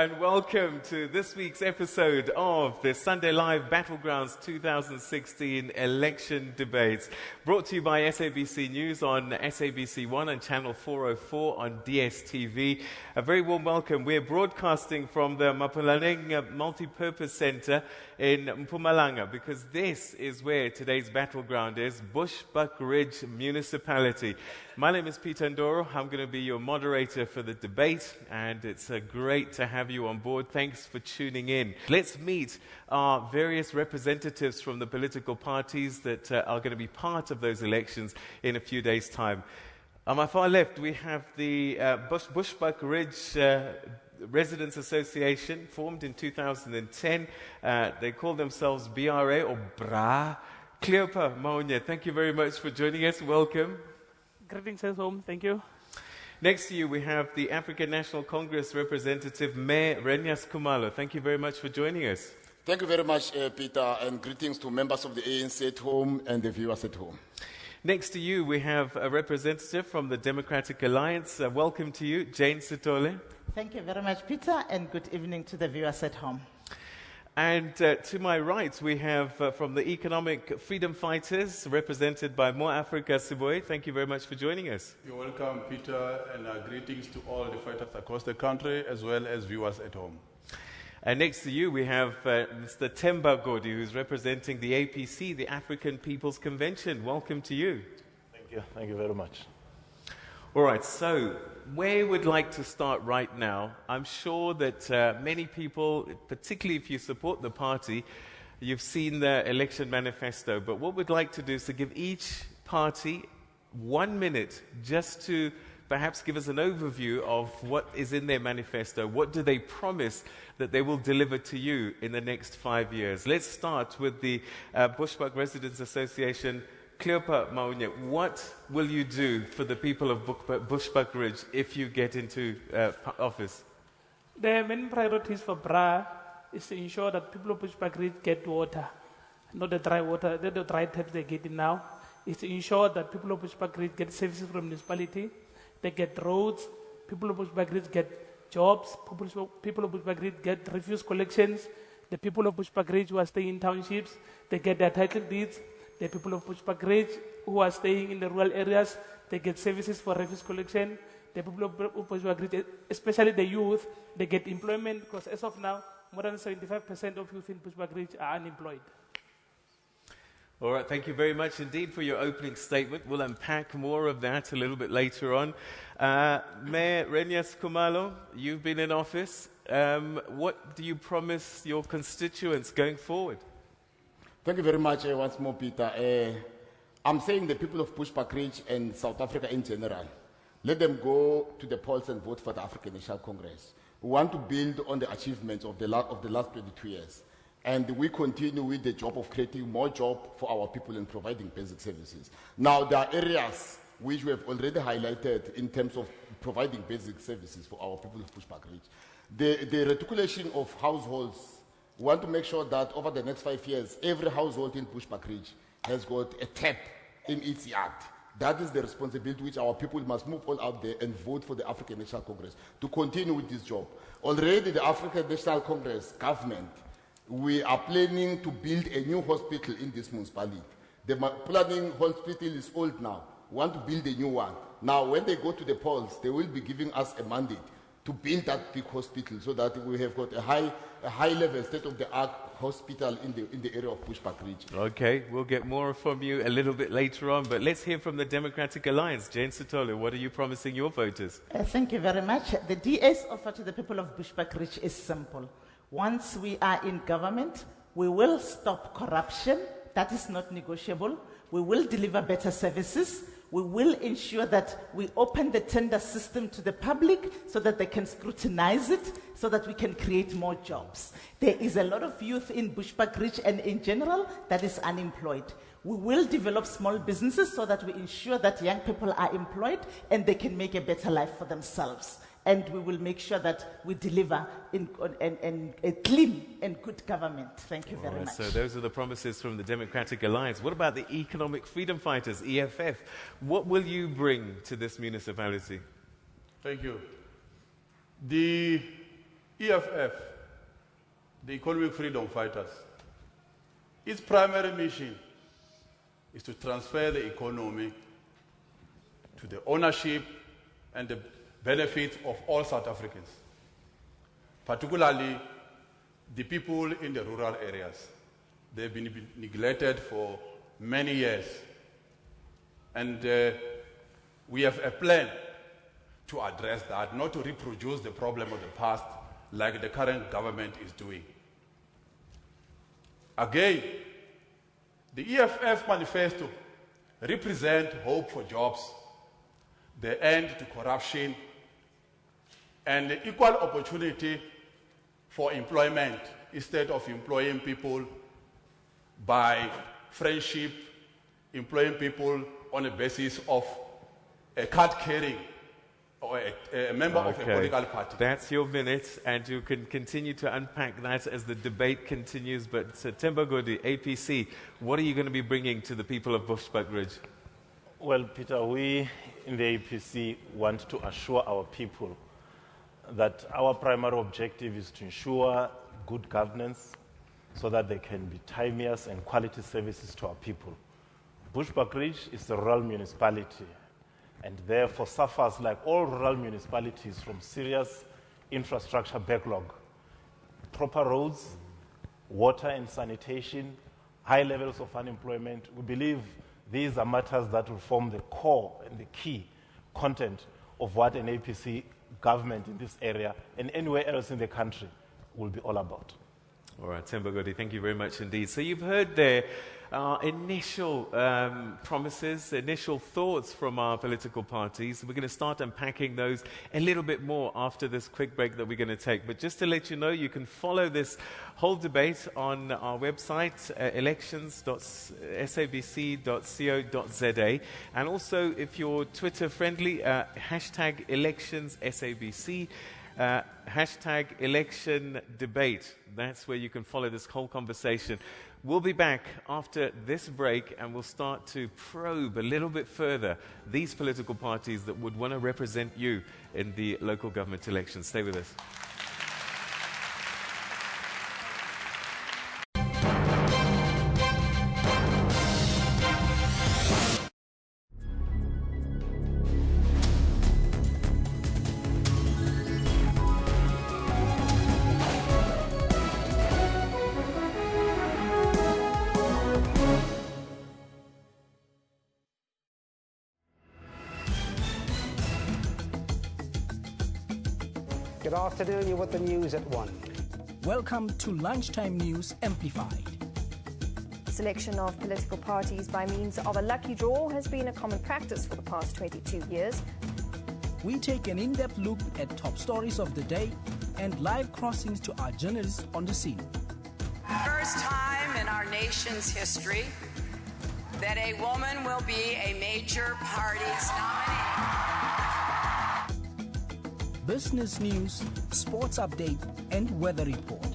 and welcome to this week's episode of the Sunday Live Battlegrounds 2016 election debates, brought to you by SABC News on SABC 1 and Channel 404 on DSTV. A very warm welcome. We're broadcasting from the Mapulaneng Multi-Purpose Center in Mpumalanga, because this is where today's battleground is, Bushbuckridge Municipality. My name is Peter Ndoro. I'm going to be your moderator for the debate, and it's great to have you on board. Thanks for tuning in. Let's meet our various representatives from the political parties that are going to be part of those elections in a few days' time. On my far left, we have the Bushbuckridge Residents Association, formed in 2010. They call themselves BRA or BRA. Cleopa Maonye, thank you very much for joining us. Welcome. Greetings at home. Thank you. Next to you, we have the African National Congress representative, Mayor Renyas Khumalo. Thank you very much for joining us. Thank you very much, Peter, and greetings to members of the ANC at home and the viewers at home. Next to you, we have a representative from the Democratic Alliance. Welcome to you, Jane Sitole. Thank you very much, Peter, and good evening to the viewers at home. And to my right, we have from the Economic Freedom Fighters, represented by More Africa Siboy. Thank you very much for joining us. You're welcome, Peter, and greetings to all the fighters across the country, as well as viewers at home. And next to you, we have Mr. Themba Godi, who's representing the APC, the African People's Convention. Welcome to you. Thank you. Thank you very much. All right, so where we'd like to start right now, I'm sure that many people, particularly if you support the party, you've seen the election manifesto. But what we'd like to do is to give each party 1 minute just to perhaps give us an overview of what is in their manifesto. What do they promise that they will deliver to you in the next 5 years? Let's start with the Bushbuck Residents Association. Cleopa Maonye, what will you do for the people of Bushbuckridge if you get into office? The main priorities for BRA is to ensure that people of Bushbuckridge get water, not the dry water, the dry taps they're getting now. Is to ensure that people of Bushbuckridge get services from municipality, they get roads, people of Bushbuckridge get jobs, people of Bushbuckridge get refuse collections, the people of Bushbuckridge who are staying in townships, they get their title deeds. The people of Bushbuckridge who are staying in the rural areas, they get services for refuse collection. The people of Bushbuckridge, especially the youth, they get employment, because as of now, more than 75% of youth in Bushbuckridge are unemployed. All right, thank you very much indeed for your opening statement. We'll unpack more of that a little bit later on. Mayor Renyas Khumalo, you've been in office. What do you promise your constituents going forward? Thank you very much once more, Peter. I'm saying the people of Bushbuckridge and South Africa in general, let them go to the polls and vote for the African National Congress. We want to build on the achievements of the last 22 years. And we continue with the job of creating more jobs for our people and providing basic services. Now, there are areas which we have already highlighted in terms of providing basic services for our people of Bushbuckridge. The reticulation of households, we want to make sure that over the next 5 years, every household in Bushbuckridge has got a tap in its yard. That is the responsibility which our people must move all out there and vote for the African National Congress to continue with this job. Already the African National Congress government, we are planning to build a new hospital in this municipality. The planning hospital is old now. We want to build a new one. Now, when they go to the polls, they will be giving us a mandate to build that big hospital so that we have got a high-level, state-of-the-art hospital in the area of Bushbuckridge. Okay, we'll get more from you a little bit later on, but let's hear from the Democratic Alliance. Jane Sitole, what are you promising your voters? Thank you very much. The DA's offer to the people of Bushbuckridge is simple. Once we are in government, we will stop corruption. That is not negotiable. We will deliver better services. We will ensure that we open the tender system to the public so that they can scrutinize it, so that we can create more jobs. There is a lot of youth in Bushbuckridge and in general that is unemployed. We will develop small businesses so that we ensure that young people are employed and they can make a better life for themselves. And we will make sure that we deliver in a clean and good government. Thank you very much. So those are the promises from the Democratic Alliance. What about the Economic Freedom Fighters, EFF? What will you bring to this municipality? Thank you. The EFF, the Economic Freedom Fighters, its primary mission is to transfer the economy to the ownership and the benefits of all South Africans, particularly the people in the rural areas. They've been neglected for many years. And we have a plan to address that, not to reproduce the problem of the past like the current government is doing. Again, the EFF manifesto represents hope for jobs, the end to corruption, and the equal opportunity for employment instead of employing people by friendship, employing people on the basis of a card carrying or a member of a political party. That's your minute, and you can continue to unpack that as the debate continues. But Thembagodi, APC, what are you going to be bringing to the people of Bushbuckridge? Well, Peter, we in the APC want to assure our people that our primary objective is to ensure good governance so that there can be timeous and quality services to our people. Bushbuckridge is a rural municipality and therefore suffers, like all rural municipalities, from serious infrastructure backlog. Proper roads, water and sanitation, high levels of unemployment. We believe these are matters that will form the core and the key content of what an APC government in this area and anywhere else in the country will be all about. All right, Thembagodi, thank you very much indeed. So you've heard there initial promises, initial thoughts from our political parties. We're going to start unpacking those a little bit more after this quick break that we're going to take. But just to let you know, you can follow this whole debate on our website, elections.sabc.co.za. And also, if you're Twitter friendly, hashtag electionssabc. Hashtag election debate. That's where you can follow this whole conversation. We'll be back after this break and we'll start to probe a little bit further these political parties that would want to represent you in the local government elections. Stay with us. Good afternoon, you're with the news at 1. Welcome to Lunchtime News Amplified. Selection of political parties by means of a lucky draw has been a common practice for the past 22 years. We take an in-depth look at top stories of the day and live crossings to our journalists on the scene. First time in our nation's history that a woman will be a major party's nominee. Business news, sports update, and weather report.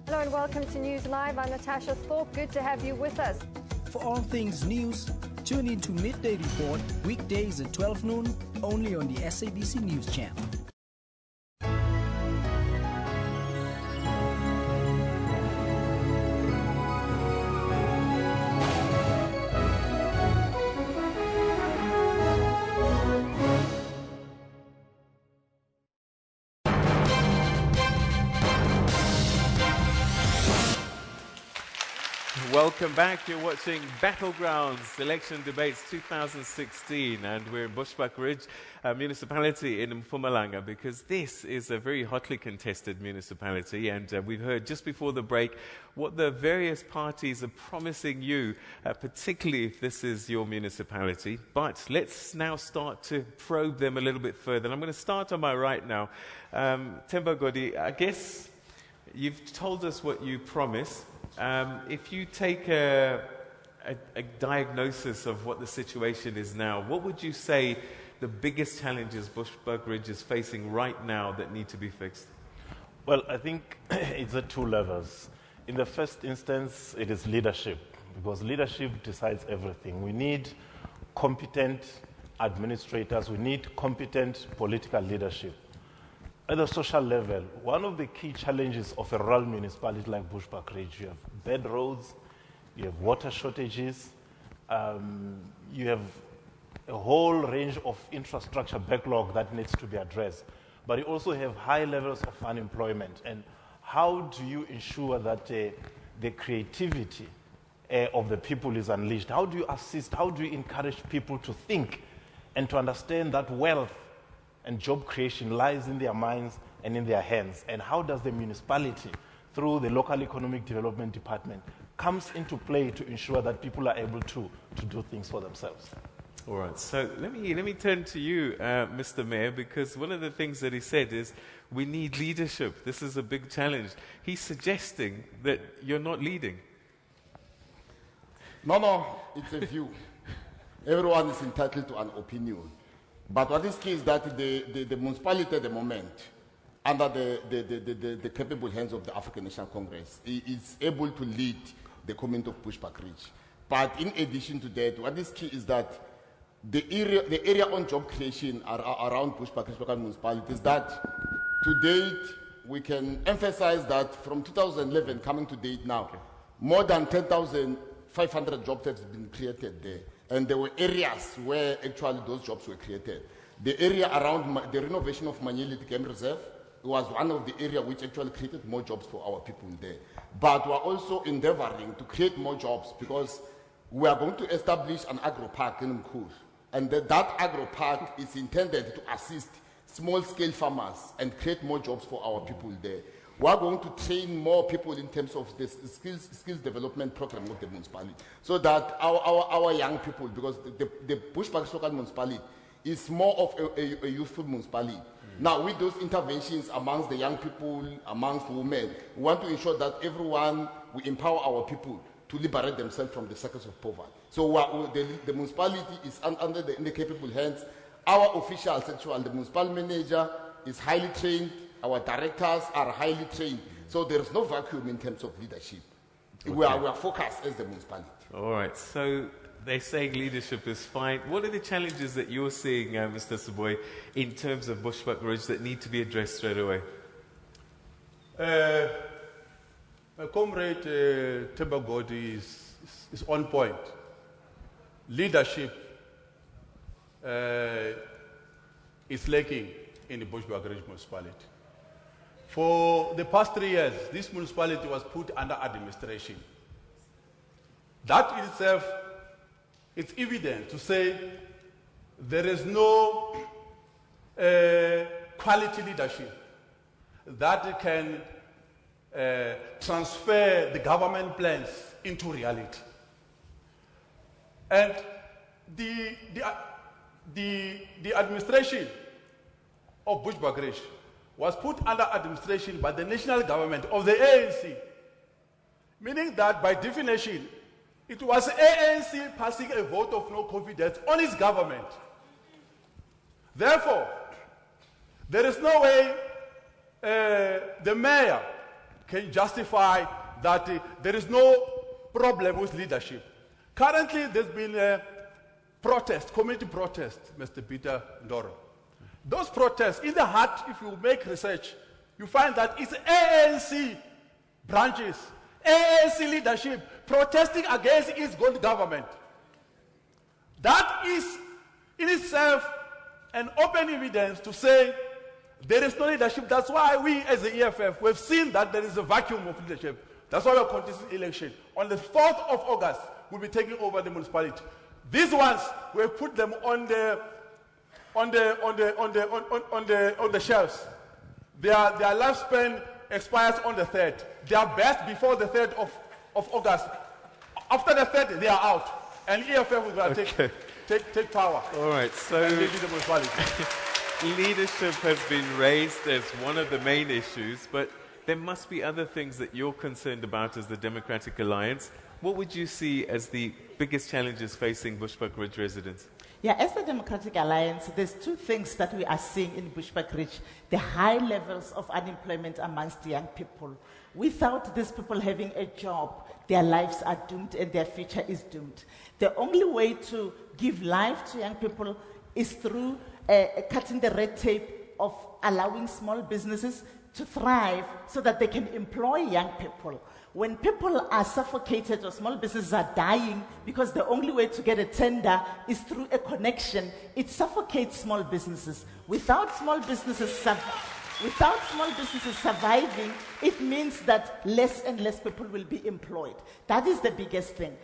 Hello and welcome to News Live. I'm Natasha Thorpe. Good to have you with us. For all things news, tune in to Midday Report, weekdays at 12 noon, only on the SABC News Channel. Welcome back. You're watching Battlegrounds Election Debates 2016, and we're in Bushbuckridge Municipality in Mpumalanga because this is a very hotly contested municipality, and we've heard just before the break what the various parties are promising you, particularly if this is your municipality. But let's now start to probe them a little bit further. And I'm going to start on my right now. Thembagodi, I guess you've told us what you promise. If you take a diagnosis of what the situation is now, what would you say the biggest challenges Bushbuckridge is facing right now that need to be fixed? Well, I think it's at two levels. In the first instance, it is leadership, because leadership decides everything. We need competent administrators. We need competent political leadership. At the social level, one of the key challenges of a rural municipality like Bushbuckridge, you have bad roads, you have water shortages, you have a whole range of infrastructure backlog that needs to be addressed. But you also have high levels of unemployment. And how do you ensure that the creativity of the people is unleashed? How do you assist, how do you encourage people to think and to understand that wealth and job creation lies in their minds and in their hands? And how does the municipality, through the local economic development department, comes into play to ensure that people are able to do things for themselves? All right, so let me turn to you, Mr. Mayor, because one of the things that he said is we need leadership. This is a big challenge. He's suggesting that you're not leading. No, it's a view. Everyone is entitled to an opinion. But what is key is that the municipality at the moment, under the capable hands of the African National Congress, is able to lead the community of Bushbuckridge. But in addition to that, what is key is that the area on job creation around Bushbuckridge local municipalities, that to date, we can emphasize that from 2011 coming to date now, more than 10,500 jobs have been created there. And there were areas where actually those jobs were created. The area around the renovation of Manyeliti Game Reserve was one of the areas which actually created more jobs for our people there. But we're also endeavoring to create more jobs because we are going to establish an agro park in Mkhulu. And that agro park is intended to assist small-scale farmers and create more jobs for our people there. We are going to train more people in terms of the skills development program of the municipality, so that our young people, because the Bushbuckridge local municipality is more of a youthful municipality. Now, with those interventions amongst the young people, amongst women, we want to ensure that everyone, we empower our people to liberate themselves from the circles of poverty. So the municipality is under the capable hands. Our officials, actually, the municipal manager is highly trained. Our directors are highly trained. So there is no vacuum in terms of leadership. Okay. We are focused as the municipality. All right. So they're saying leadership is fine. What are the challenges that you're seeing, Mr. Suboy, in terms of Bushbuckridge that need to be addressed straight away? My comrade Tebagodi is on point. Leadership is lacking in the Bushbuckridge municipality. For the past 3 years, this municipality was put under administration. That in itself, it's evident to say there is no quality leadership that can transfer the government plans into reality. And the administration of Bushbuckridge was put under administration by the national government of the ANC, meaning that by definition, it was ANC passing a vote of no confidence on its government. Therefore, there is no way the mayor can justify that there is no problem with leadership. Currently, there's been a protest, community protest, Mr. Peter Ndoro. Those protests, in the heart, if you make research, you find that it's ANC branches, ANC leadership protesting against its good government. That is in itself an open evidence to say there is no leadership. That's why we as the EFF, we've seen that there is a vacuum of leadership. That's why we're contesting election. On the 4th of August, we'll be taking over the municipality. These ones, we've put them on the shelves. Their lifespan expires on the 3rd. They are best before the 3rd of August. After the 3rd, they are out. And EFF will take power. All right, so leadership has been raised as one of the main issues, but there must be other things that you're concerned about as the Democratic Alliance. What would you see as the biggest challenges facing Bushbuckridge residents? Yeah, as the Democratic Alliance, there's two things that we are seeing in Bushbuckridge: the high levels of unemployment amongst young people. Without these people having a job, their lives are doomed and their future is doomed. The only way to give life to young people is through cutting the red tape, of allowing small businesses to thrive so that they can employ young people. When people are suffocated or small businesses are dying because the only way to get a tender is through a connection, it suffocates small businesses. Without small businesses surviving, it means that less and less people will be employed. That is the biggest thing.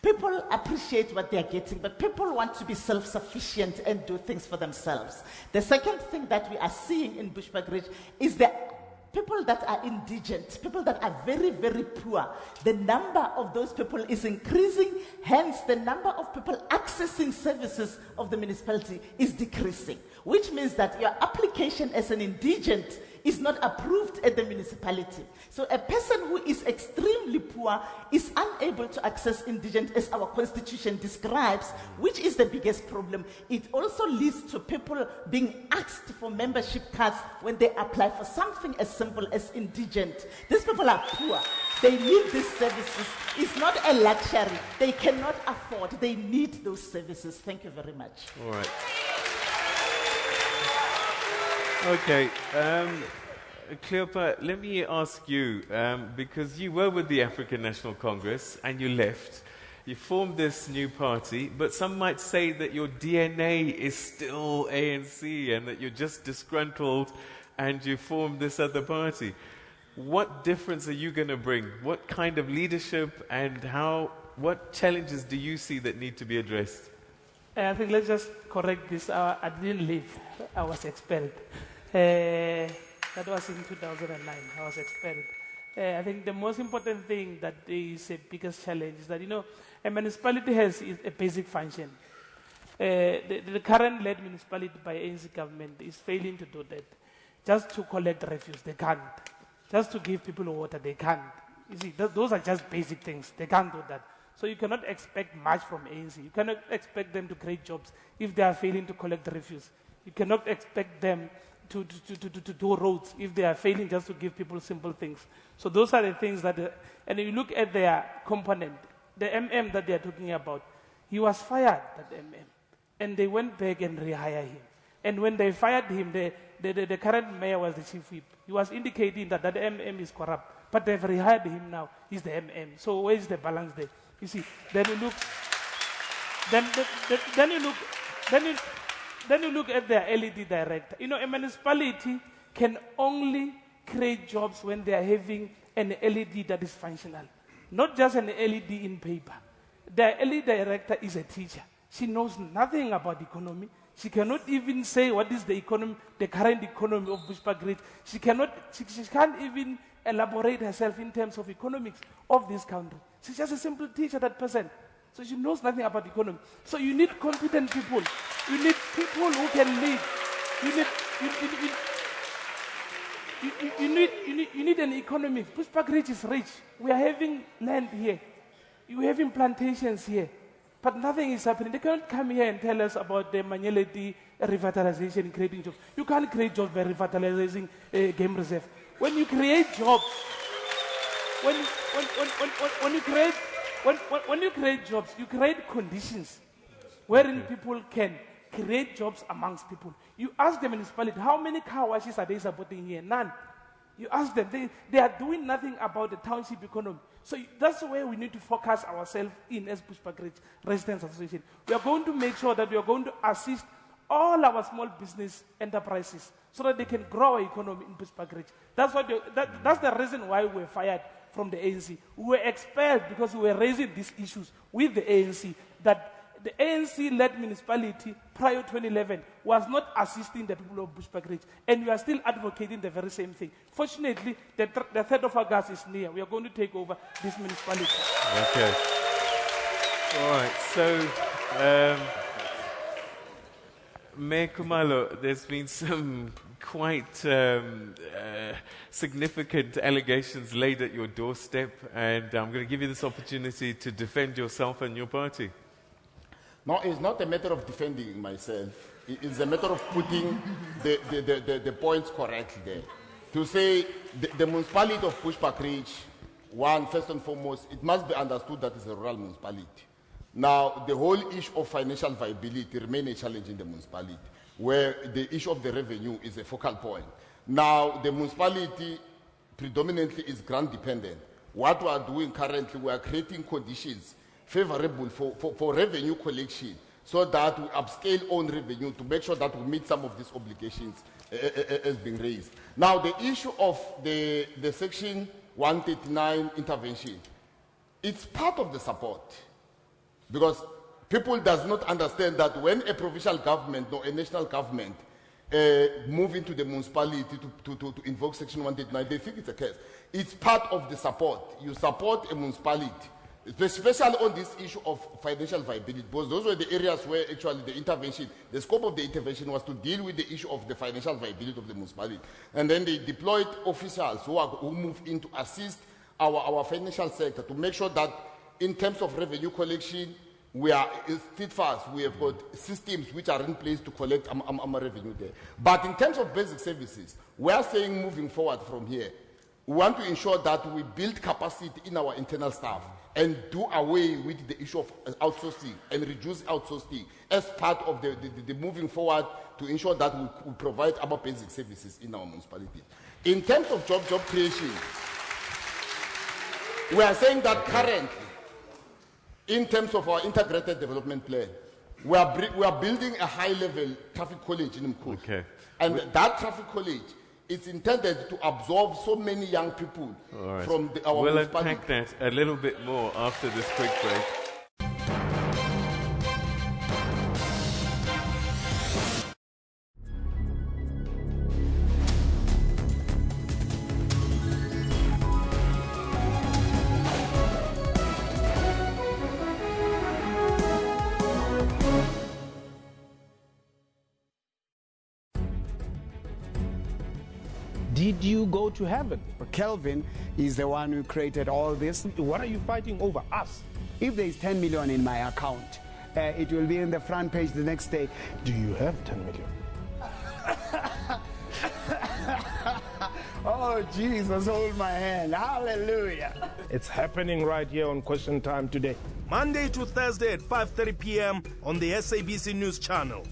People appreciate what they're getting, but people want to be self-sufficient and do things for themselves. The second thing that we are seeing in Bushbuckridge is that people that are indigent, people that are very, very poor, the number of those people is increasing, hence the number of people accessing services of the municipality is decreasing, which means that your application as an indigent is not approved at the municipality. So a person who is extremely poor is unable to access indigent as our constitution describes, which is the biggest problem. It also leads to people being asked for membership cards when they apply for something as simple as indigent. These people are poor. They need these services. It's not a luxury. They cannot afford. They need those services. Thank you very much. All right. Okay, Cleopa, let me ask you, because you were with the African National Congress and you left, you formed this new party, but some might say that your DNA is still ANC and that you're just disgruntled and you formed this other party. What difference are you going to bring? What kind of leadership and what challenges do you see that need to be addressed? I think let's just correct this. I didn't leave. I was expelled. That was in 2009. I was expelled. I think the most important thing that is a biggest challenge is that, a municipality has a basic function. The current led municipality by ANC government is failing to do that. Just to collect refuse, they can't. Just to give people water, they can't. You see, those are just basic things. They can't do that. So you cannot expect much from ANC. You cannot expect them to create jobs if they are failing to collect the refuse. You cannot expect them to do roads if they are failing just to give people simple things. So those are the things that, and if you look at their component, the MM that they are talking about, he was fired, that MM. And they went back and rehired him. And when they fired him, the current mayor was the chief whip. He was indicating that MM is corrupt. But they've rehired him now. He's the MM. So where is the balance there? You see, then you look at their LED director. A municipality can only create jobs when they are having an LED that is functional, not just an LED in paper. The LED director is a teacher. She knows nothing about economy. She cannot even say what is the economy, the current economy of Bushbuckridge. She can't even elaborate herself in terms of economics of this country. She's just a simple teacher, that person. So she knows nothing about economy. So you need competent people. You need people who can lead. You need an economy. Bushbuckridge is rich. We are having land here. We are having plantations here. But nothing is happening. They can't come here and tell us about the Manyeledi revitalization, creating jobs. You can't create jobs by revitalizing game reserve. When you create jobs, when you create jobs, you create conditions wherein people can create jobs amongst people. You ask the municipality, how many car washes are they supporting here? None. You ask them, they are doing nothing about the township economy. So that's where we need to focus ourselves in as Bushbuckridge Residents Association. We are going to make sure that we are going to assist all our small business enterprises so that they can grow our economy in Bushbuckridge. That's the reason why we were fired from the ANC. We were expelled because we were raising these issues with the ANC, that the ANC-led municipality prior to 2011 was not assisting the people of Bushbuckridge, and we are still advocating the very same thing. Fortunately, the 3rd of August is near. We are going to take over this municipality. Okay. All right. So, Mayor Kumalo, there's been some quite significant allegations laid at your doorstep, and I'm going to give you this opportunity to defend yourself and your party. No, it's not a matter of defending myself. It's a matter of putting the points correctly there. To say the municipality of Bushbuckridge, first and foremost, it must be understood that it's a rural municipality. Now, the whole issue of financial viability remains a challenge in the municipality. where the issue of the revenue is a focal point. Now, the municipality predominantly is grant dependent. What we are doing currently, we are creating conditions favorable for revenue collection so that we upscale own revenue to make sure that we meet some of these obligations as being raised. Now, the issue of the Section 139 intervention, it's part of the support, because people does not understand that when a provincial government or a national government move into the municipality to invoke Section 139, they think it's a case. It's part of the support. You support a municipality, especially on this issue of financial viability, because those were the areas where actually the intervention, the scope of the intervention was to deal with the issue of the financial viability of the municipality. And then they deployed officials who move in to assist our financial sector to make sure that in terms of revenue collection, we are steadfast. We have got systems which are in place to collect our revenue there. But in terms of basic services, we are saying moving forward from here, we want to ensure that we build capacity in our internal staff and do away with the issue of outsourcing and reduce outsourcing as part of the moving forward to ensure that we provide our basic services in our municipalities. In terms of job creation, we are saying that currently, in terms of our integrated development plan, we are building a high-level traffic college in Mkhuhlu. Okay. And that traffic college is intended to absorb so many young people from our We'll municipality. unpack that a little bit more after this quick break. Did you go to heaven? Kelvin is the one who created all this. What are you fighting over? Us? If there is 10 million in my account, it will be in the front page the next day. Do you have 10 million? Oh, Jesus, hold my hand. Hallelujah. It's happening right here on Question Time today. Monday to Thursday at 5:30 p.m. on the SABC News Channel.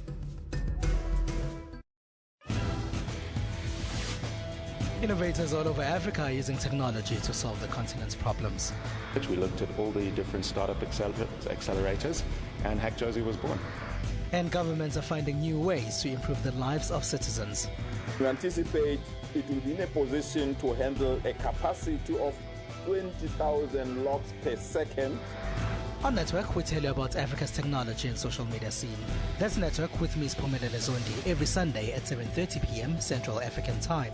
Innovators all over Africa are using technology to solve the continent's problems. We looked at all the different startup accelerators, and Hack Josie was born. And governments are finding new ways to improve the lives of citizens. We anticipate it will be in a position to handle a capacity of 20,000 logs per second. On Network, we tell you about Africa's technology and social media scene. That's Network with me, Siphumelele Zondi, every Sunday at 7:30 p.m. Central African Time.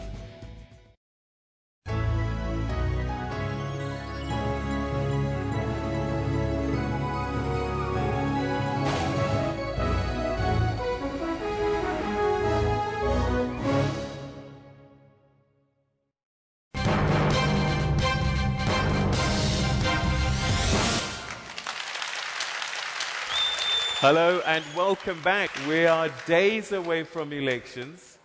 Hello and welcome back. We are days away from elections.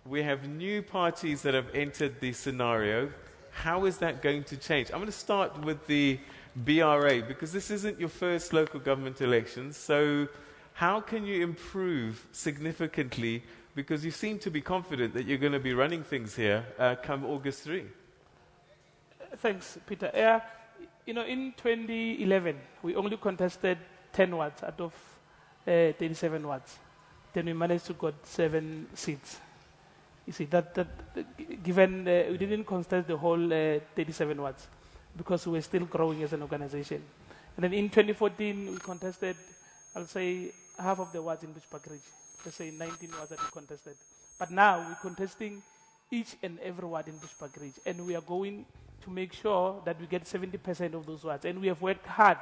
We have new parties that have entered the scenario. How is that going to change? I'm going to start with the BRA because this isn't your first local government elections. So how can you improve significantly, because you seem to be confident that you're going to be running things here come August 3? Thanks, Peter. In 2011, we only contested 10 wards out of 37 wards. Then we managed to get 7 seats. You see, given we didn't contest the whole 37 wards because we were still growing as an organization. And then in 2014, we contested, I'll say, half of the wards in Bushbuckridge. Let's say 19 wards that we contested. But now we're contesting each and every ward in Bushbuckridge. And we are going to make sure that we get 70% of those wards. And we have worked hard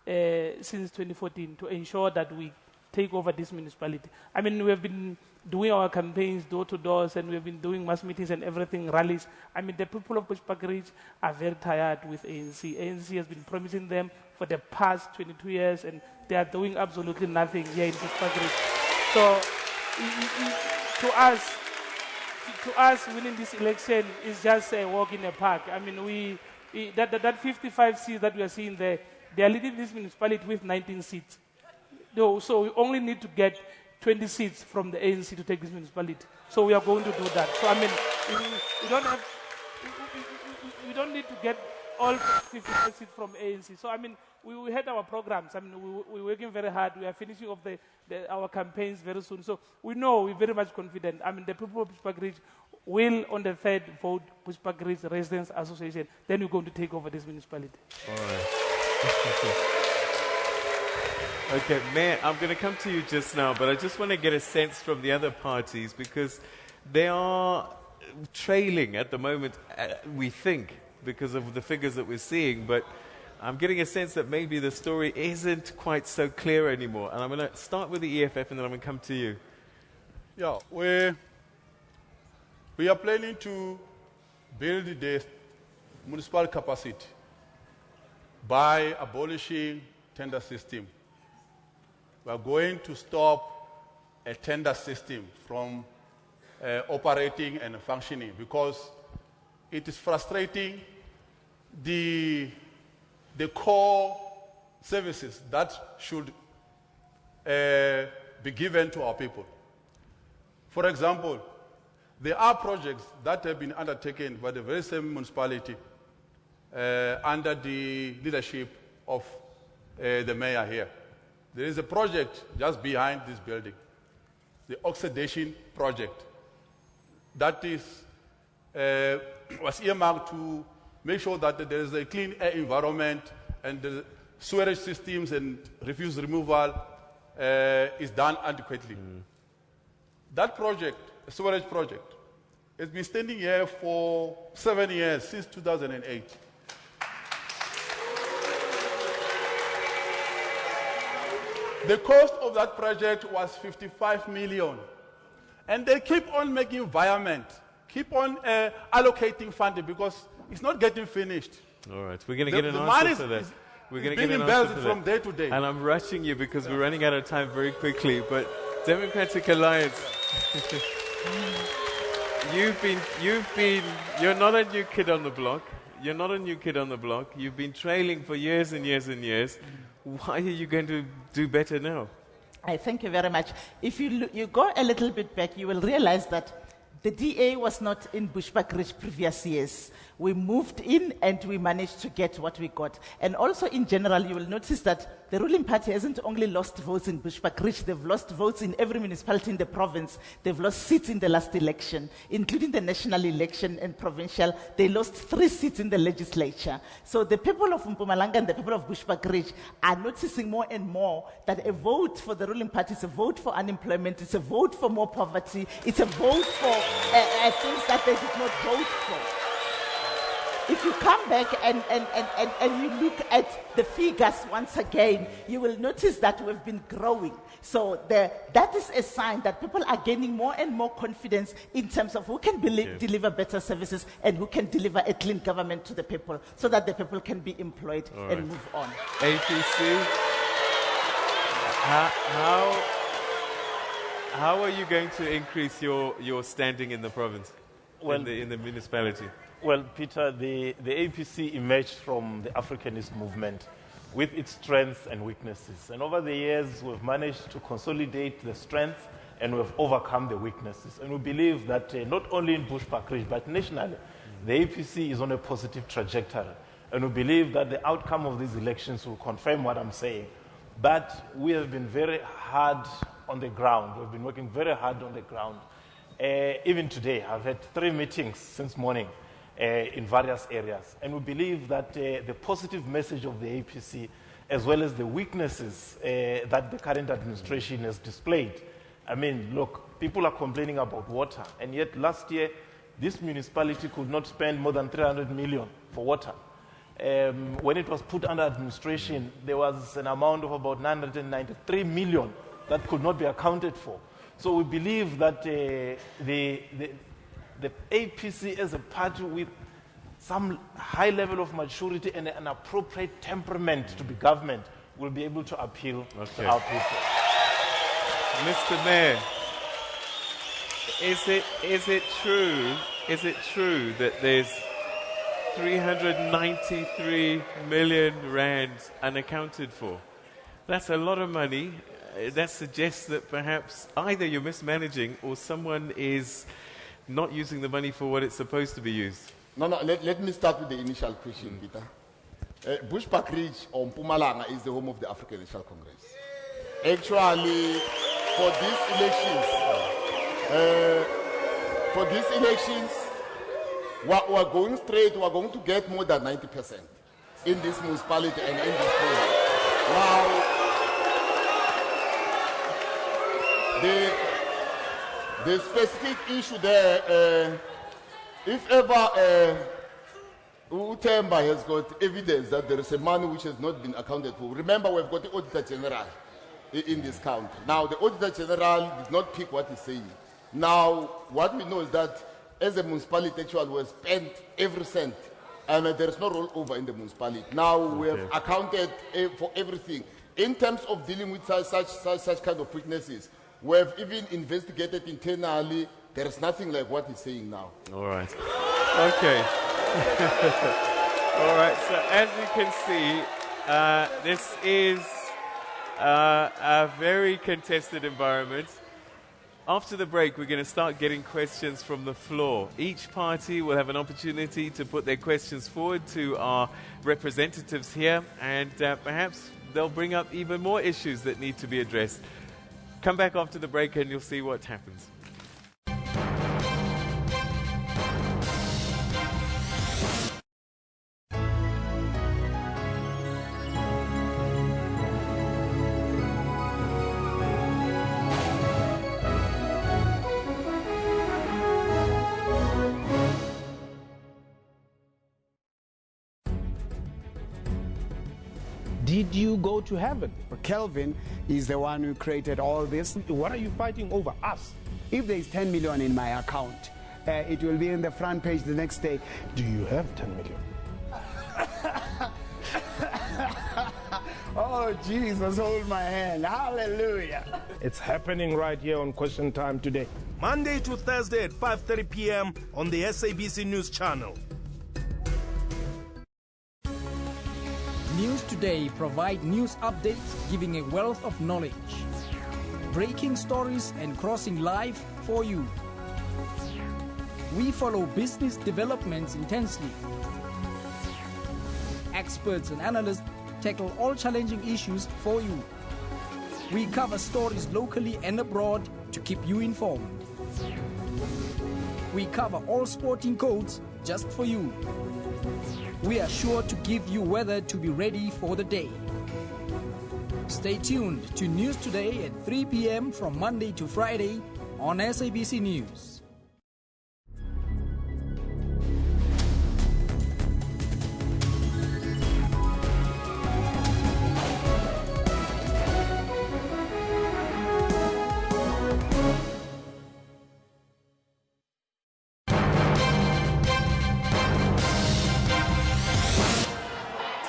since 2014 to ensure that we take over this municipality. I mean, we have been doing our campaigns door to doors, and we have been doing mass meetings and everything, rallies. I mean, the people of Bushbuckridge are very tired with ANC. ANC has been promising them for the past 22 years, and they are doing absolutely nothing here in Bushbuckridge. So, to us, winning this election is just a walk in the park. I mean, that 55 seats that we are seeing there, they are leading this municipality with 19 seats. So we only need to get 20 seats from the ANC to take this municipality. So we are going to do that. So I mean, we don't need to get all 55 seats from ANC. So I mean, we had our programs. I mean, we're working very hard. We are finishing off our campaigns very soon. So we know, we're very much confident. I mean, the people of Bushbuckridge will, on the 3rd, vote Bushbuckridge Residents Association. Then we're going to take over this municipality. All right. Okay, Mayor, I'm going to come to you just now, but I just want to get a sense from the other parties because they are trailing at the moment, we think, because of the figures that we're seeing, but I'm getting a sense that maybe the story isn't quite so clear anymore. And I'm going to start with the EFF and then I'm going to come to you. Yeah, we are planning to build the municipal capacity by abolishing tender system. We are going to stop a tender system from operating and functioning because it is frustrating the core services that should be given to our people. For example, there are projects that have been undertaken by the very same municipality under the leadership of the mayor here. There is a project just behind this building, the oxidation project, that was earmarked to make sure that there is a clean air environment and the sewerage systems and refuse removal is done adequately. That project, a sewerage project, has been standing here for 7 years, since 2008. The cost of that project was 55 million. And they keep on making environment, keep on allocating funding because it's not getting finished. All right, we're going to get an answer to that. We're going to get an answer to from that. day to day. And I'm rushing you because we're running out of time very quickly. But Democratic Alliance, you're not a new kid on the block. You're not a new kid on the block. You've been trailing for years and years and years. Why are you going to do better now? I thank you very much. If you go a little bit back, you will realize that the DA was not in Bushbuckridge previous years. We moved in and we managed to get what we got. And also in general, you will notice that the ruling party hasn't only lost votes in Bushbuckridge, they've lost votes in every municipality in the province. They've lost seats in the last election, including the national election and provincial. They lost 3 seats in the legislature. So the people of Mpumalanga and the people of Bushbuckridge are noticing more and more that a vote for the ruling party is a vote for unemployment, it's a vote for more poverty, it's a vote for things that they did not vote for. If you come back and you look at the figures once again, you will notice that we've been growing. So that is a sign that people are gaining more and more confidence in terms of who can deliver better services and who can deliver a clean government to the people so that the people can be employed and move on. APC, how are you going to increase your standing in the province, in the municipality? Well, Peter, the APC emerged from the Africanist movement with its strengths and weaknesses. And over the years, we've managed to consolidate the strengths and we've overcome the weaknesses. And we believe that not only in Bushbuckridge, but nationally, the APC is on a positive trajectory. And we believe that the outcome of these elections will confirm what I'm saying. But we have been very hard on the ground. We've been working very hard on the ground. Even today, I've had 3 meetings since morning in various areas. And we believe that the positive message of the APC, as well as the weaknesses that the current administration has displayed. I mean, look, people are complaining about water, and yet last year, this municipality could not spend more than 300 million for water. When it was put under administration, there was an amount of about 993 million that could not be accounted for. So we believe that the APC as a party with some high level of maturity and an appropriate temperament to be government will be able to appeal to our people. Mr. Mayor, is it true that there's 393 million rand unaccounted for? That's a lot of money. that suggests that perhaps either you're mismanaging or someone is not using the money for what it's supposed to be used. No, let me start with the initial question, Peter. Bushbuckridge or Mpumalanga is the home of the African National Congress. Actually, for these elections, we're going straight, we're going to get more than 90% in this municipality and in this province. Now, the specific issue there, if ever Utemba has got evidence that there is a money which has not been accounted for, remember we've got the Auditor General in this country. Now, the Auditor General did not pick what he's saying. Now, what we know is that as a municipality, actually, we have spent every cent, and there is no rollover in the municipality. Now, we have accounted for everything. In terms of dealing with such kind of weaknesses, we have even investigated internally. There is nothing like what he's saying now. All right. Okay. All right. So as you can see, this is a very contested environment. After the break, we're going to start getting questions from the floor. Each party will have an opportunity to put their questions forward to our representatives here, and perhaps they'll bring up even more issues that need to be addressed. Come back after the break and you'll see what happens. Did you go to heaven? Kelvin is the one who created all this. What are you fighting over? Us? If there is 10 million in my account, it will be in the front page the next day. Do you have 10 million? Oh, Jesus, hold my hand. Hallelujah. It's happening right here on Question Time today. Monday to Thursday at 5:30 p.m. on the SABC News Channel. News Today provide news updates giving a wealth of knowledge. Breaking stories and crossing live for you. We follow business developments intensely. Experts and analysts tackle all challenging issues for you. We cover stories locally and abroad to keep you informed. We cover all sporting codes just for you. We are sure to give you weather to be ready for the day. Stay tuned to News Today at 3 p.m. from Monday to Friday on SABC News.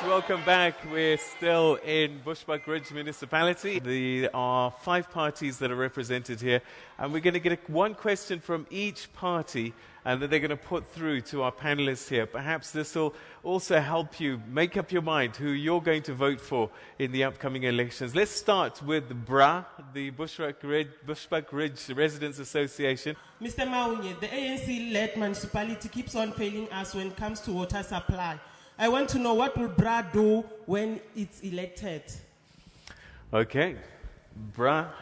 Welcome back. We're still in Bushbuckridge Municipality. There are 5 parties that are represented here, and we're going to get one question from each party, and that they're going to put through to our panelists here. Perhaps this will also help you make up your mind who you're going to vote for in the upcoming elections. Let's start with BRA, the Bushbuckridge Residents Association. Mr. Maunye, the ANC-led municipality keeps on failing us when it comes to water supply. I want to know, what will BRA do when it's elected? Okay. BRA,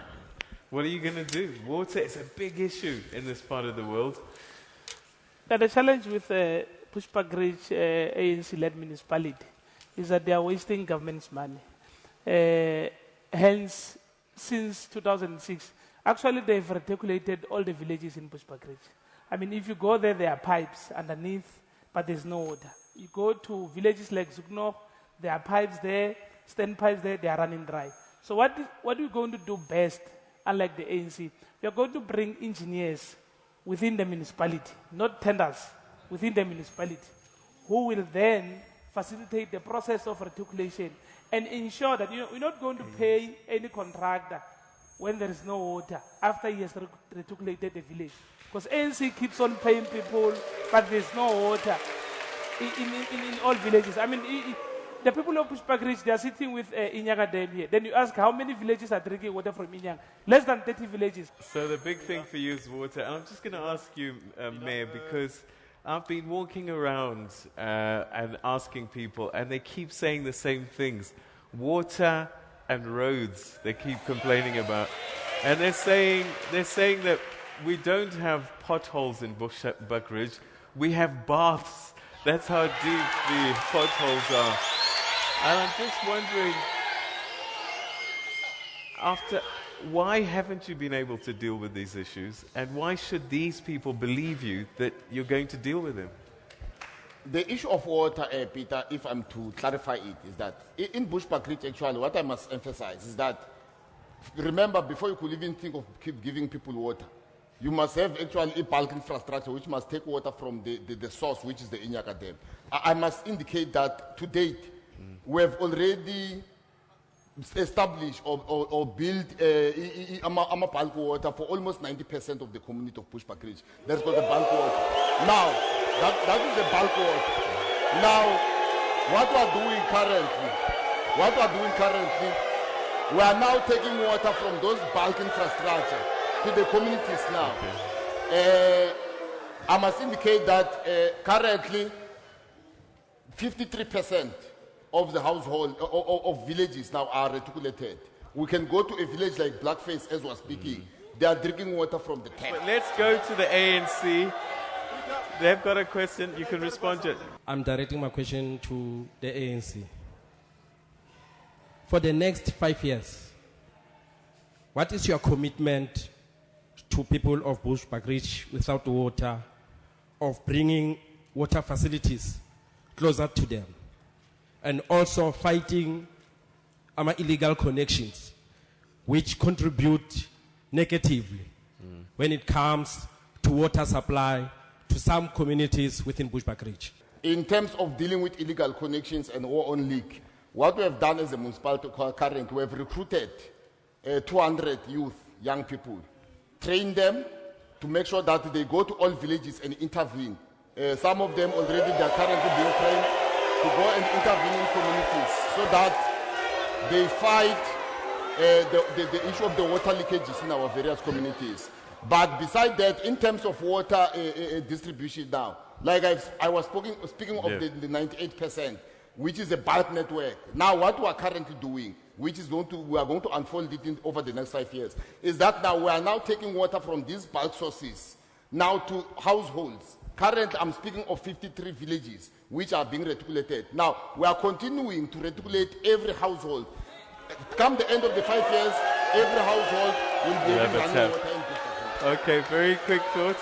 what are you going to do? Water is a big issue in this part of the world. The challenge with Bushbuckridge ANC-led municipality is that they are wasting government's money. Hence, since 2006, actually they've reticulated all the villages in Bushbuckridge. I mean, if you go there, there are pipes underneath, but there's no water. You go to villages like Zukno, there are pipes there, stand pipes there, they are running dry. So what are we going to do best, unlike the ANC? We are going to bring engineers within the municipality, not tenders, within the municipality, who will then facilitate the process of reticulation and ensure that we're not going to pay any contractor when there is no water after he has reticulated the village. Because ANC keeps on paying people, but there's no water in all villages. I mean, the people of Bushbuckridge, they are sitting with Inyaga Dam here. Then you ask how many villages are drinking water from Inyaga? Less than 30 villages. So the big thing for you is water. And I'm just going to ask you, Mayor, because I've been walking around and asking people, and they keep saying the same things. Water and roads, they keep complaining about. And they're saying that we don't have potholes in Bushbuckridge. We have baths. That's how deep the potholes are. And I'm just wondering, why haven't you been able to deal with these issues? And why should these people believe you that you're going to deal with them? The issue of water, Peter, if I'm to clarify it, is that in Bushbuckridge, actually, what I must emphasize is that, remember, before you could even think of keep giving people water, you must have actually a bulk infrastructure which must take water from the source, which is the Inyaga Dam. I must indicate that to date, we have already established or built bulk water for almost 90% of the community of Bushbuckridge. That's got the bulk water. Now, that is the bulk water. Now, what we are doing currently, we are now taking water from those bulk infrastructure to the communities now. Okay. I must indicate that currently 53% of the household of villages now are reticulated. We can go to a village like Blackface as we're speaking. They are drinking water from the tap. But let's go to the ANC. They've got a question. You can respond to it. I'm directing my question to the ANC. For the next 5 years, what is your commitment to people of Bushbuckridge without water, of bringing water facilities closer to them, and also fighting illegal connections which contribute negatively when it comes to water supply to some communities within Bushbuckridge? In terms of dealing with illegal connections and war on leak, what we have done as a municipality current, we have recruited 200 youth, young people, trained them to make sure that they go to all villages and intervene. Some of them already, they are currently being trained to go and intervene in communities so that they fight the issue of the water leakages in our various communities. But besides that, in terms of water distribution now, like I was speaking of the 98%, which is a bulk network. Now what we are currently doing, which is we are going to unfold it over the next 5 years, is that now we are now taking water from these bulk sources now to households. Currently, I'm speaking of 53 villages which are being reticulated. Now, we are continuing to reticulate every household. Come the end of the 5 years, every household will be able to run water in Bushbuckridge. Okay, very quick thought.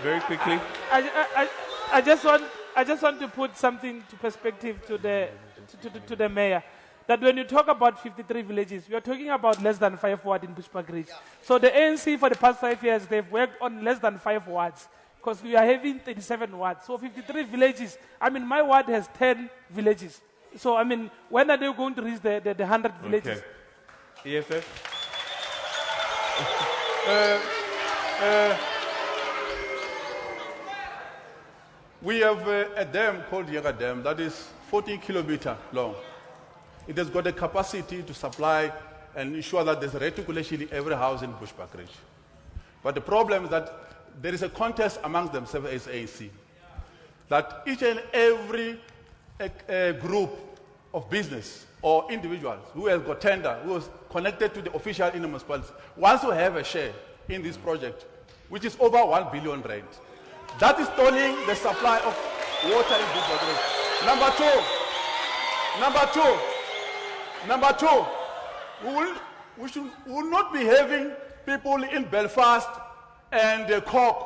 Very quickly. I just want to put something to perspective to the mayor. That when you talk about 53 villages, we are talking about less than 5 wards in Bushbuckridge. So the ANC for the past 5 years, they've worked on less than 5 wards because we are having 37 wards. So 53 villages. I mean, my ward has 10 villages. So, I mean, when are they going to reach the 100 villages? Okay. EFF? We have a dam called Inyaga Dam that is 14 kilometers long. It has got the capacity to supply and ensure that there's reticulation in every house in Bushbuckridge. But the problem is that there is a contest amongst themselves as ANC. That each and every group of business or individuals who has got tender, who is connected to the official in the municipality, wants to have a share in this project, which is over 1 billion rand. That is stalling the supply of water in Bushbuckridge. Number two, we will not be having people in Belfast and Cork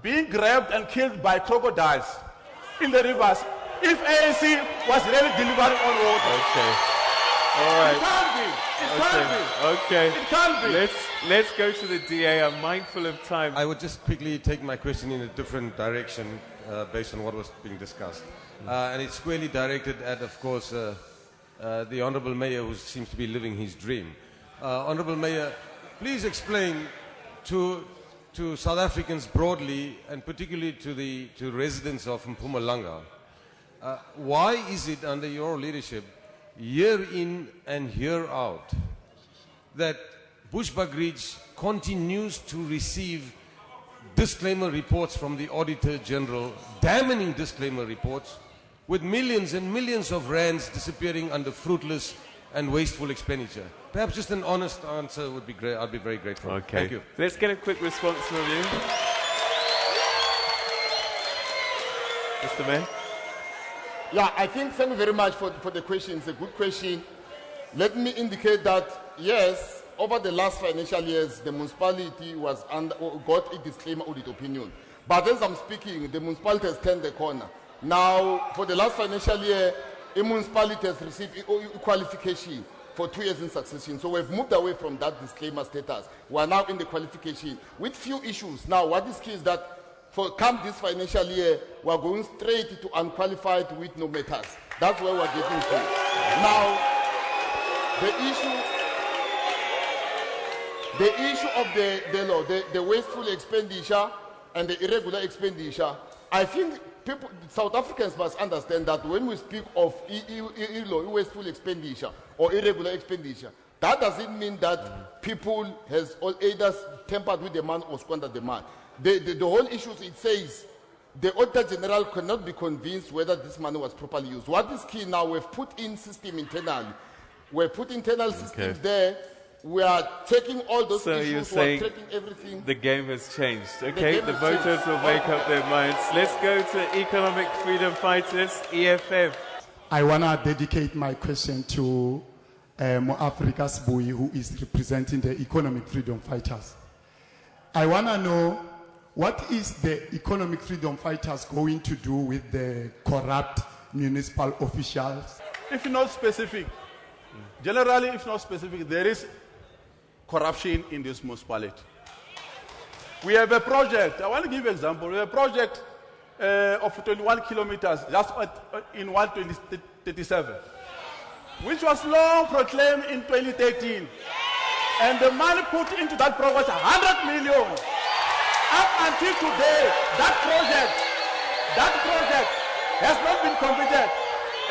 being grabbed and killed by crocodiles in the rivers if ANC was really delivering on water. Okay. All right. It can't be. Okay. It can't be. Let's go to the DA. I'm mindful of time. I would just quickly take my question in a different direction based on what was being discussed. And it's squarely directed at, of course, the Honourable Mayor, who seems to be living his dream. Honourable Mayor, please explain to South Africans broadly, and particularly to residents of Mpumalanga, Why is it under your leadership, year in and year out, that Bushbuckridge continues to receive disclaimer reports from the Auditor General, damning disclaimer reports, with millions and millions of rands disappearing under fruitless and wasteful expenditure? Perhaps just an honest answer would be great. I'd be very grateful. Okay. Thank you. Let's get a quick response from you. Mr. Mayor? Yeah, I think thank you very much for the question. It's a good question. Let me indicate that, yes, over the last financial years, the municipality got a disclaimer audit opinion. But as I'm speaking, the municipality has turned the corner. Now, for the last financial year, a municipality has received qualification for 2 years in succession. So we've moved away from that disclaimer status. We are now in the qualification with few issues. Now, what is key is that for come this financial year, we are going straight to unqualified with no matters. That's where we're getting to. Now, the issue of the wasteful expenditure and the irregular expenditure, I think South Africans must understand that when we speak of wasteful expenditure or irregular expenditure, that doesn't mean that people has either tampered with the money or squandered the money. The whole issue, it says the Auditor General cannot be convinced whether this money was properly used. What is key now, we've put in system internally. We've put internal systems there. We are taking all those issues, we are taking everything. The game has changed. Okay, the voters will make up their minds. Let's go to Economic Freedom Fighters, EFF. I want to dedicate my question to Africa Sbui, who is representing the Economic Freedom Fighters. I want to know, what is the Economic Freedom Fighters going to do with the corrupt municipal officials? If not specific, generally if not specific, there is corruption in this municipality. We have a project, I want to give you an example. We have a project of 21 kilometers just in 137, which was long proclaimed in 2013. And the money put into that project was 100 million. Up until today, that project has not been completed.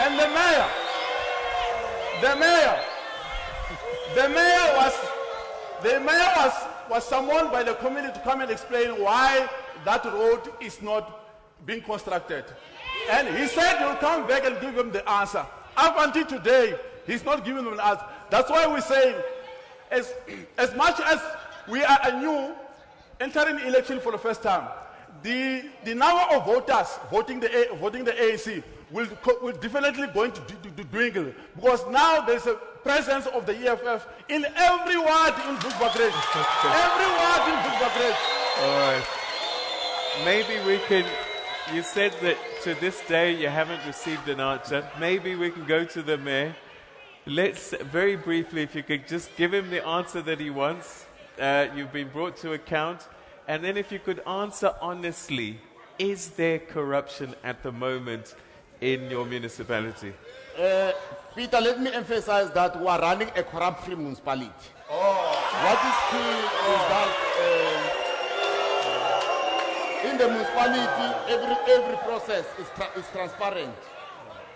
And the mayor was summoned by the community to come and explain why that road is not being constructed. And he said he'll come back and give him the answer. Up until today, he's not giving them an answer. That's why we're saying, as much as we are entering the election for the first time, the number of voters voting the ANC will definitely going to dwindle, because now there's a presence of the EFF in every ward in Bushbuckridge. Every ward in Bushbuckridge. All right. Maybe we can, you said that to this day you haven't received an answer. Maybe we can go to the mayor. Let's, very briefly, if you could just give him the answer that he wants. You've been brought to account. And then if you could answer honestly, is there corruption at the moment in your municipality? Peter, let me emphasize that we are running a corrupt-free municipality. What is key is that in the municipality, every process is transparent.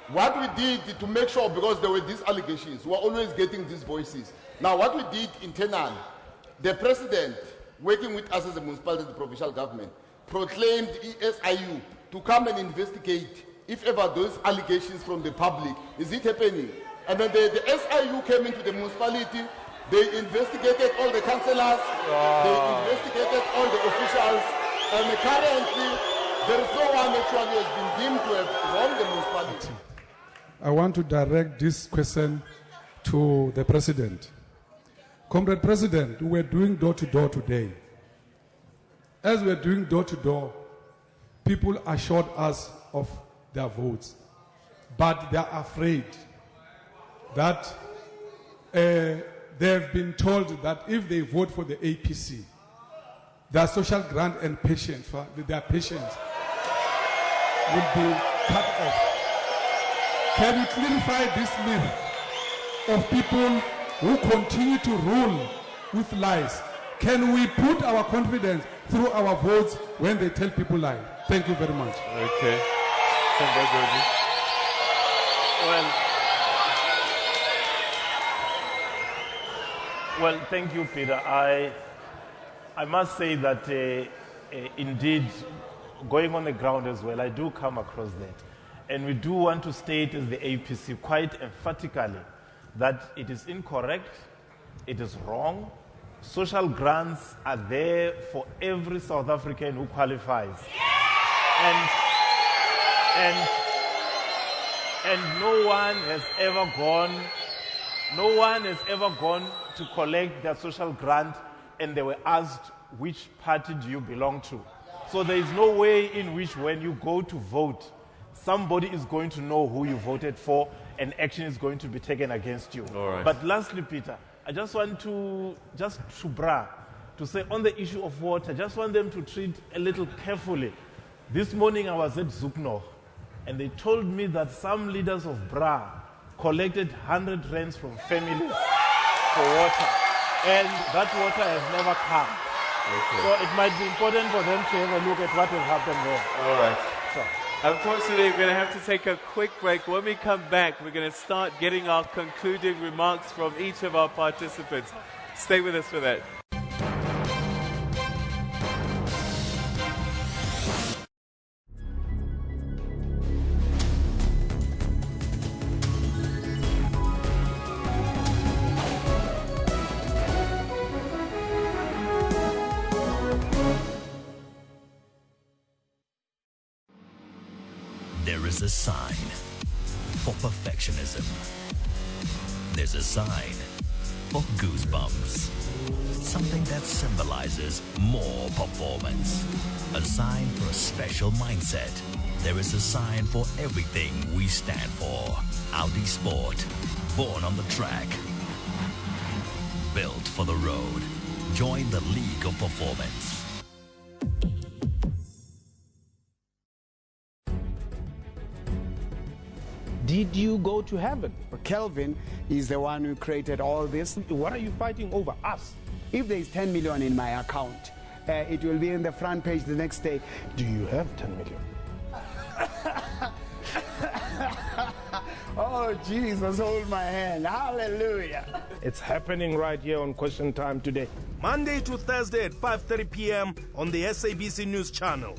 What we did to make sure, because there were these allegations, we are always getting these voices. Now, what we did internally, the president, working with us as a municipality, the provincial government, proclaimed SIU to come and investigate if ever those allegations from the public, is it happening? And then the SIU came into the municipality, they investigated all the councillors, they investigated all the officials, and currently there is no one actually has been deemed to have wronged the municipality. I want to direct this question to the President. Comrade President, we're doing door-to-door today. As we're doing door-to-door, people assured us of their votes, but they're afraid that they've been told that if they vote for the APC, their social grant and patients, their patients will be cut off. Can you clarify this myth of people who continue to rule with lies? Can we put our confidence through our votes when they tell people lies? Thank you very much. Okay. Well, thank you, Peter. I must say that indeed, going on the ground as well, I do come across that. And we do want to state as the APC quite emphatically that it is incorrect, it is wrong. Social grants are there for every South African who qualifies. And no one has ever gone to collect their social grant and they were asked, which party do you belong to? So there is no way in which when you go to vote, somebody is going to know who you voted for and action is going to be taken against you. All right. But lastly, Peter, I just want to say on the issue of water, I just want them to treat a little carefully. This morning I was at Zukno and they told me that some leaders of Bra collected 100 rands from families for water, and that water has never come. Okay. So it might be important for them to have a look at what has happened there. All right. So. Unfortunately, we're going to have to take a quick break. When we come back, we're going to start getting our concluding remarks from each of our participants. Stay with us for that. There is a sign for perfectionism. There's a sign for goosebumps. Something that symbolizes more performance. A sign for a special mindset. There is a sign for everything we stand for. Audi Sport. Born on the track. Built for the road. Join the League of Performance. Did you go to heaven? Kelvin is the one who created all this. What are you fighting over? Us? If there is 10 million in my account, it will be in the front page the next day. Do you have 10 million? Oh, Jesus, hold my hand. Hallelujah. It's happening right here on Question Time today. Monday to Thursday at 5:30 p.m. on the SABC News Channel.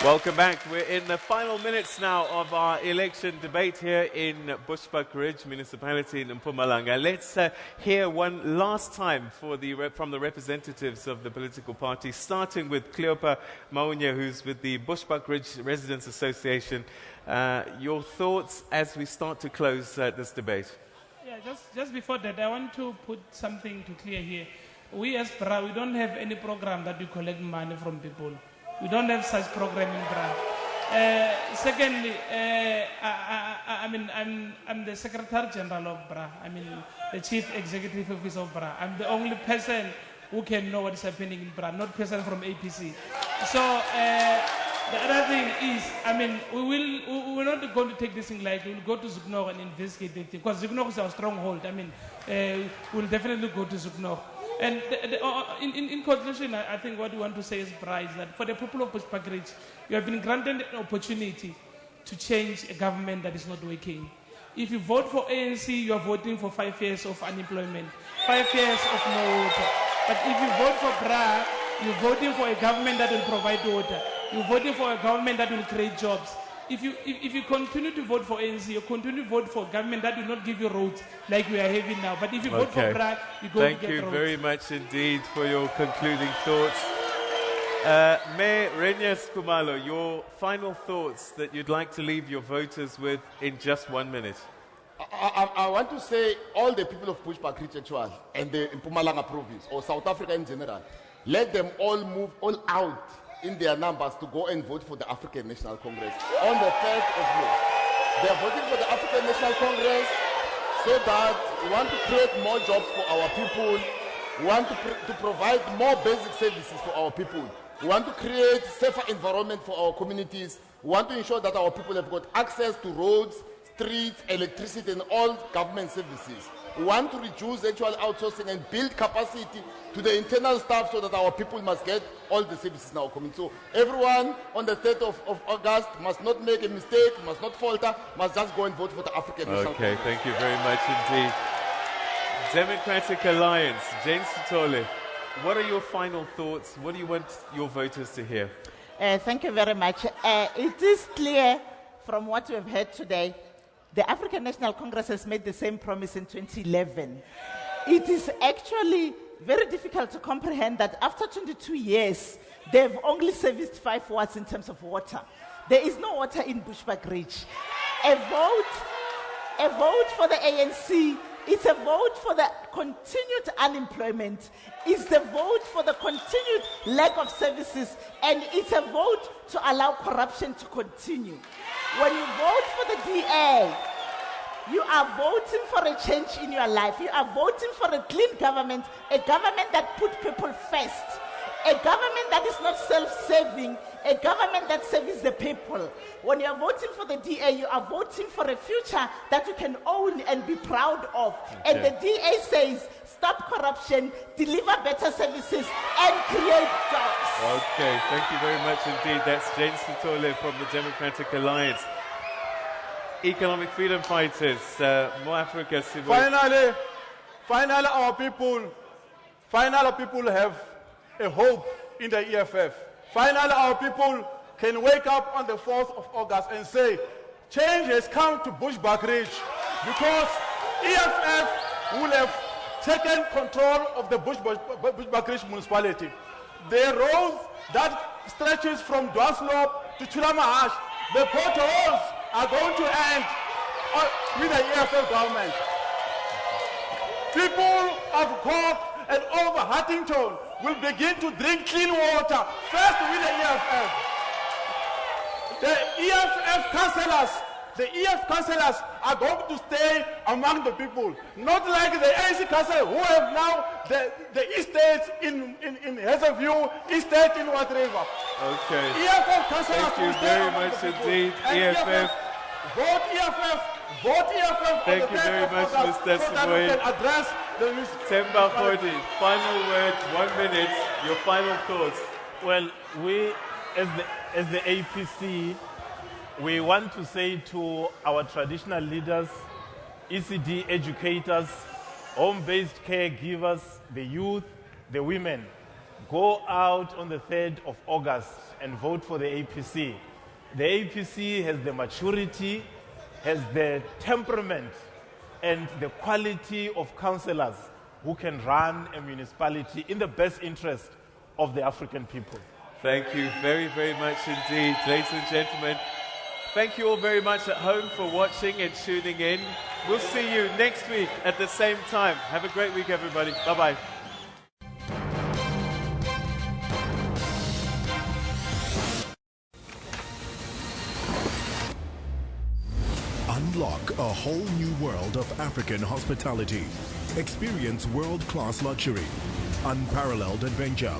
Welcome back. We're in the final minutes now of our election debate here in Bushbuckridge Municipality in Mpumalanga. Let's hear one last time from the representatives of the political parties, starting with Cleopa Maunya, who's with the Bushbuckridge Residents Association. Your thoughts as we start to close this debate? Yeah, just before that, I want to put something to clear here. We as BRA, we don't have any program that we collect money from people. We don't have such program in BRA. Secondly, I'm the Secretary General of BRA. The Chief Executive Officer of BRA. I'm the only person who can know what is happening in BRA, not person from APC. So the other thing is, we're not going to take this thing lightly. We'll go to Zukno and investigate the thing, because Zukno is our stronghold. We'll definitely go to Zukno. And in conclusion, I think what we want to say is, BRA, is that for the people of Bushbuckridge, you have been granted an opportunity to change a government that is not working. If you vote for ANC, you are voting for 5 years of unemployment, 5 years of no water. But if you vote for BRA, you're voting for a government that will provide water. You're voting for a government that will create jobs. If you continue to vote for ANC, you continue to vote for a government that will not give you roads like we are having now. But if you vote for BRA, you go to get roads. Thank you very much indeed for your concluding thoughts. Mayor Renyas Kumalo, your final thoughts that you'd like to leave your voters with in just 1 minute. I want to say all the people of Bushbuckridge actually, and the Mpumalanga province, or South Africa in general, let them all move all out in their numbers to go and vote for the African National Congress on the 3rd of May. They are voting for the African National Congress so that we want to create more jobs for our people, We want to provide more basic services for our people. We want to create safer environment for our communities. We want to ensure that our people have got access to roads, streets, electricity, and all government services. We want to reduce actual outsourcing and build capacity to the internal staff so that our people must get all the services in our community. So everyone on the 3rd of August must not make a mistake, must not falter, must just go and vote for the African National Congress. Okay, thank you very much indeed. Democratic Alliance, Jane Sitole, what are your final thoughts? What do you want your voters to hear? Thank you very much. It is clear from what we have heard today, the African National Congress has made the same promise in 2011. It is actually very difficult to comprehend that after 22 years, they've only serviced 5 wards in terms of water. There is no water in Bushbuckridge. A vote for the ANC, it's a vote for the continued unemployment, it's the vote for the continued lack of services, and it's a vote to allow corruption to continue. When you vote for the DA, you are voting for a change in your life. You are voting for a clean government, a government that puts people first, a government that is not self-serving, a government that serves the people. When you are voting for the DA, you are voting for a future that you can own and be proud of. Okay. And the DA says, stop corruption, deliver better services, and create jobs. Okay, thank you very much indeed. That's Jane Sitole from the Democratic Alliance. Economic freedom fighters, More Africa Civil. Finally, our people have a hope in the EFF. Finally, our people can wake up on the 4th of August and say, change has come to Bushbuckridge because EFF will have taken control of the Bushbuckridge Municipality. The roads that stretches from Dwaslop to Chulamahash, the potholes are going to end with the EFF government. People of Cork and over Huntington will begin to drink clean water, first with the EFF. The EFF councillors are going to stay among the people, not like the ANC councillors who have now the estates in Hazelview, estate in White River. Okay. EFF councillors thank you very much indeed, EFF. Vote EFF. Vote EFF. Thank you very much, Mr. Siboy. Address the Temba 40, final word, 1 minute, your final thoughts. Well, we, as the APC, we want to say to our traditional leaders, ECD educators, home-based caregivers, the youth, the women, go out on the 3rd of August and vote for the APC. The APC has the maturity, has the temperament, and the quality of councillors who can run a municipality in the best interest of the African people. Thank you very, very much indeed, ladies and gentlemen. Thank you all very much at home for watching and tuning in. We'll see you next week at the same time. Have a great week, everybody. Bye-bye. Unlock a whole new world of African hospitality. Experience world-class luxury, unparalleled adventure,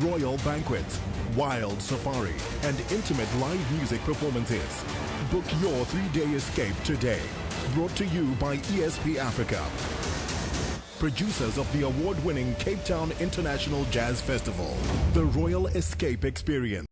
royal banquets, wild safari, and intimate live music performances. Book your 3-day escape today. Brought to you by ESP Africa. Producers of the award-winning Cape Town International Jazz Festival. The Royal Escape Experience.